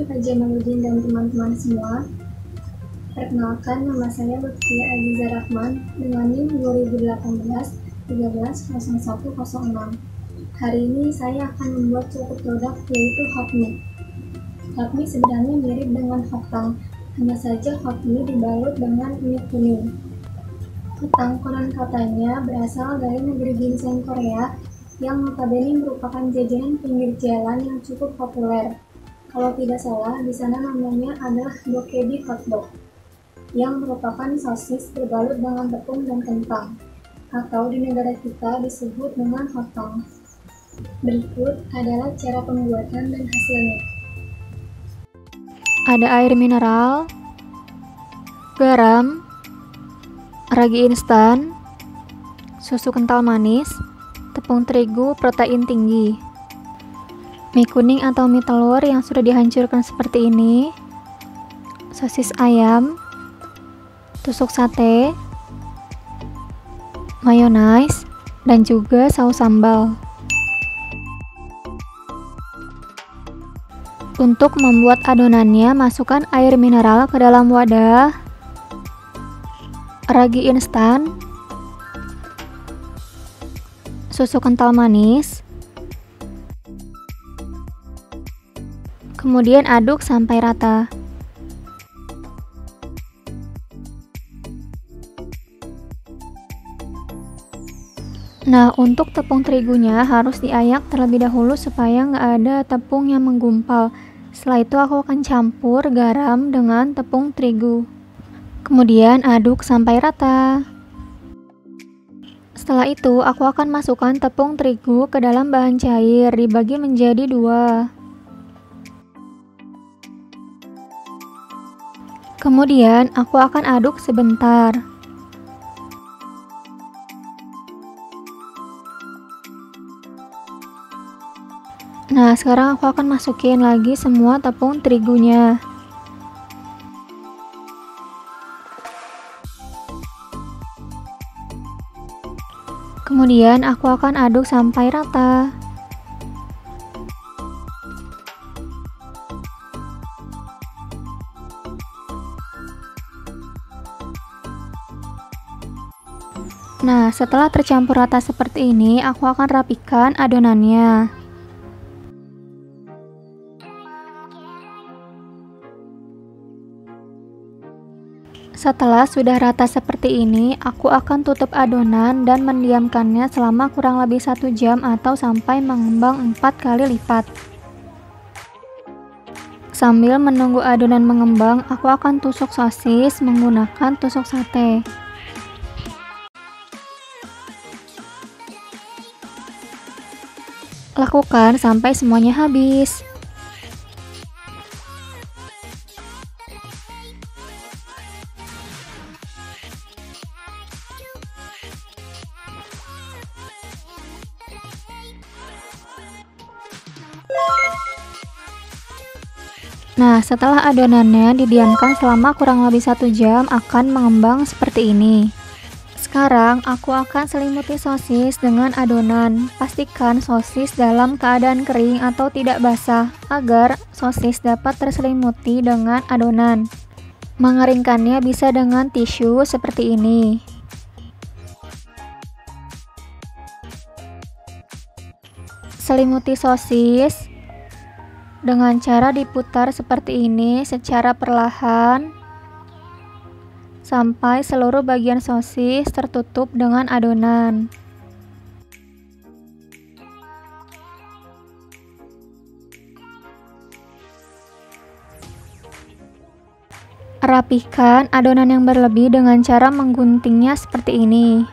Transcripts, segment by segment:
Kak Jamaluddin dan teman-teman semua. Perkenalkan, nama saya Lutfia Aziza Rahman dengan NIM 2018-13-0106. Hari ini saya akan membuat suatu produk yaitu hotmie. Hotmie sebenarnya mirip dengan hotang, hanya saja hotmie dibalut dengan minyak kuning. Hotang konon katanya berasal dari negeri ginseng Korea yang notabene merupakan jajanan pinggir jalan yang cukup populer. Kalau tidak salah, di sana namanya adalah dokkaebi hotdog, yang merupakan sosis berbalut dengan tepung dan kentang, atau di negara kita disebut dengan hotang. Berikut adalah cara pembuatan dan hasilnya. Ada air mineral, garam, ragi instan, susu kental manis, tepung terigu protein tinggi, mie kuning atau mie telur yang sudah dihancurkan seperti ini, sosis ayam, tusuk sate, mayonaise, dan juga saus sambal. Untuk membuat adonannya, masukkan air mineral ke dalam wadah, ragi instan, susu kental manis, kemudian aduk sampai rata. Nah, untuk tepung terigunya harus diayak terlebih dahulu supaya nggak ada tepung yang menggumpal. Setelah itu aku akan campur garam dengan tepung terigu. Kemudian aduk sampai rata. Setelah itu, aku akan masukkan tepung terigu ke dalam bahan cair, dibagi menjadi 2. Kemudian, aku akan aduk sebentar. Nah, sekarang aku akan masukin lagi semua tepung terigunya. Kemudian aku akan aduk sampai rata. Nah, setelah tercampur rata seperti ini, aku akan rapikan adonannya. Setelah sudah rata seperti ini, aku akan tutup adonan dan mendiamkannya selama kurang lebih 1 jam atau sampai mengembang 4 kali lipat. Sambil menunggu adonan mengembang, aku akan tusuk sosis menggunakan tusuk sate. Lakukan sampai semuanya habis. Nah, setelah adonannya didiamkan selama kurang lebih 1 jam, akan mengembang seperti ini. Sekarang, aku akan selimuti sosis dengan adonan. Pastikan sosis dalam keadaan kering atau tidak basah, agar sosis dapat terselimuti dengan adonan. Mengeringkannya bisa dengan tisu seperti ini. Selimuti sosis dengan cara diputar seperti ini secara perlahan sampai seluruh bagian sosis tertutup dengan adonan. Rapihkan adonan yang berlebih dengan cara mengguntingnya seperti ini.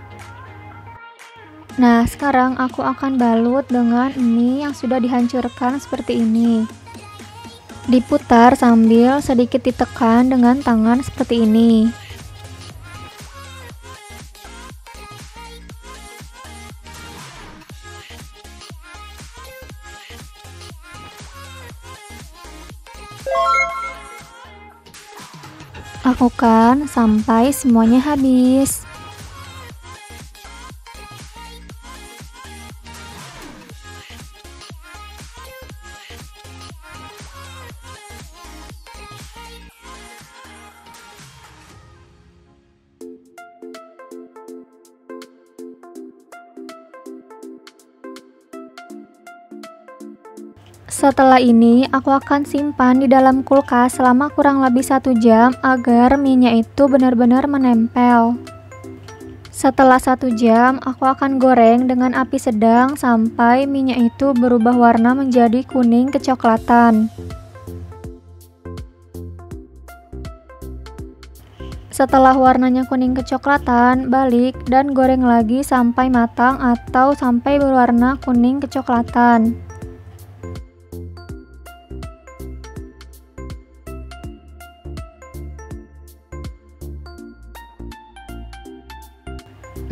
Nah, sekarang aku akan balut dengan mie yang sudah dihancurkan seperti ini. Diputar sambil sedikit ditekan dengan tangan seperti ini. Lakukan sampai semuanya habis. Setelah ini, aku akan simpan di dalam kulkas selama kurang lebih 1 jam agar mie-nya itu benar-benar menempel. Setelah 1 jam, aku akan goreng dengan api sedang sampai mie-nya itu berubah warna menjadi kuning kecoklatan. Setelah warnanya kuning kecoklatan, balik dan goreng lagi sampai matang atau sampai berwarna kuning kecoklatan.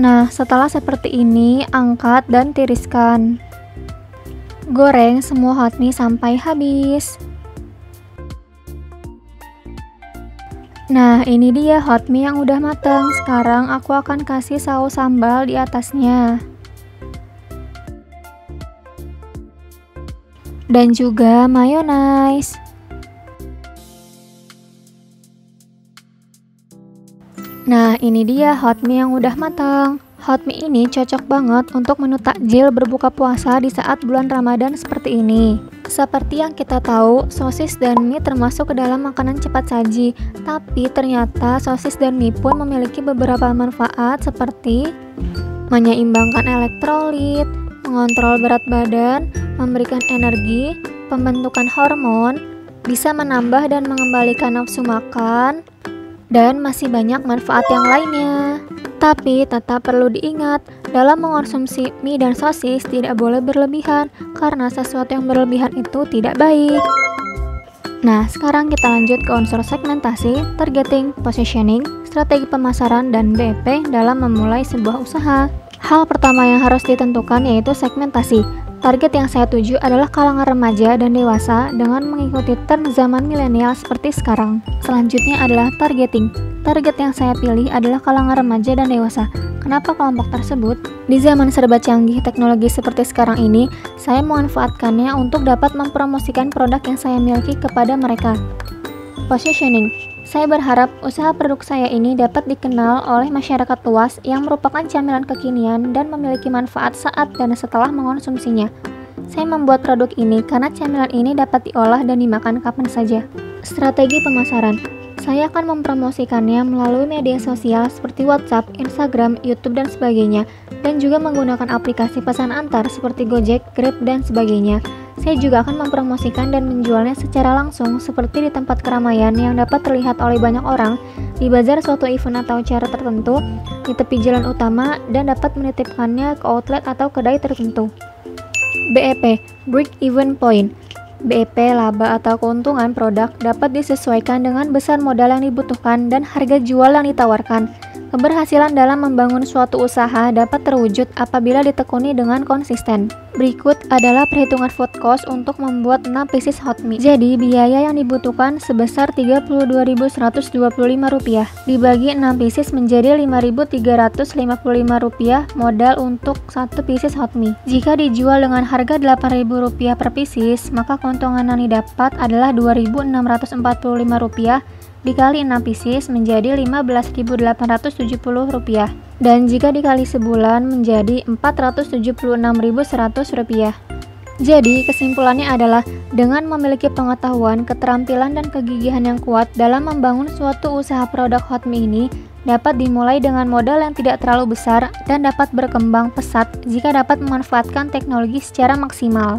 Nah, setelah seperti ini, angkat dan tiriskan. Goreng semua hot mie sampai habis. Nah, ini dia hot mie yang udah matang. Sekarang aku akan kasih saus sambal di atasnya. Dan juga mayonaise. Nah, ini dia hot mie yang udah matang. Hot mie ini cocok banget untuk menu takjil berbuka puasa di saat bulan Ramadan seperti ini. Seperti yang kita tahu, sosis dan mie termasuk ke dalam makanan cepat saji. Tapi ternyata sosis dan mie pun memiliki beberapa manfaat seperti menyeimbangkan elektrolit, mengontrol berat badan, memberikan energi, pembentukan hormon, bisa menambah dan mengembalikan nafsu makan, dan masih banyak manfaat yang lainnya. Tapi tetap perlu diingat, dalam mengonsumsi mie dan sosis tidak boleh berlebihan, karena sesuatu yang berlebihan itu tidak baik. Nah, sekarang kita lanjut ke unsur segmentasi, targeting, positioning, strategi pemasaran, dan BEP dalam memulai sebuah usaha. Hal pertama yang harus ditentukan yaitu segmentasi. Target yang saya tuju adalah kalangan remaja dan dewasa dengan mengikuti tren zaman milenial seperti sekarang. Selanjutnya adalah targeting. Target yang saya pilih adalah kalangan remaja dan dewasa. Kenapa kelompok tersebut? Di zaman serba canggih teknologi seperti sekarang ini, saya memanfaatkannya untuk dapat mempromosikan produk yang saya miliki kepada mereka. Positioning. Saya berharap usaha produk saya ini dapat dikenal oleh masyarakat luas yang merupakan camilan kekinian dan memiliki manfaat saat dan setelah mengonsumsinya. Saya membuat produk ini karena camilan ini dapat diolah dan dimakan kapan saja. Strategi pemasaran. Saya akan mempromosikannya melalui media sosial seperti WhatsApp, Instagram, YouTube, dan sebagainya, dan juga menggunakan aplikasi pesan antar seperti Gojek, Grab, dan sebagainya. Saya juga akan mempromosikan dan menjualnya secara langsung seperti di tempat keramaian yang dapat terlihat oleh banyak orang, di bazar suatu event atau acara tertentu, di tepi jalan utama, dan dapat menitipkannya ke outlet atau kedai tertentu. BEP, Break Even Point. BEP, laba atau keuntungan produk, dapat disesuaikan dengan besar modal yang dibutuhkan dan harga jual yang ditawarkan. Keberhasilan dalam membangun suatu usaha dapat terwujud apabila ditekuni dengan konsisten. Berikut adalah perhitungan food cost untuk membuat 6 pieces hot mie. Jadi, biaya yang dibutuhkan sebesar Rp32.125. Dibagi 6 pieces menjadi Rp5.355 modal untuk 1 pieces hot mie. Jika dijual dengan harga Rp8.000 per pieces, maka keuntungan yang didapat adalah Rp2.645 dikali 6 pieces menjadi Rp15.870 dan jika dikali sebulan menjadi Rp476.100. Jadi kesimpulannya adalah dengan memiliki pengetahuan, keterampilan, dan kegigihan yang kuat dalam membangun suatu usaha produk hot mie ini dapat dimulai dengan modal yang tidak terlalu besar dan dapat berkembang pesat jika dapat memanfaatkan teknologi secara maksimal.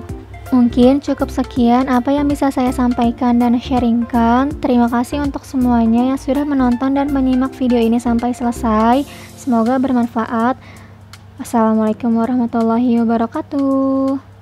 Mungkin cukup sekian apa yang bisa saya sampaikan dan sharingkan. Terima kasih untuk semuanya yang sudah menonton dan menyimak video ini sampai selesai. Semoga bermanfaat. Wassalamualaikum warahmatullahi wabarakatuh.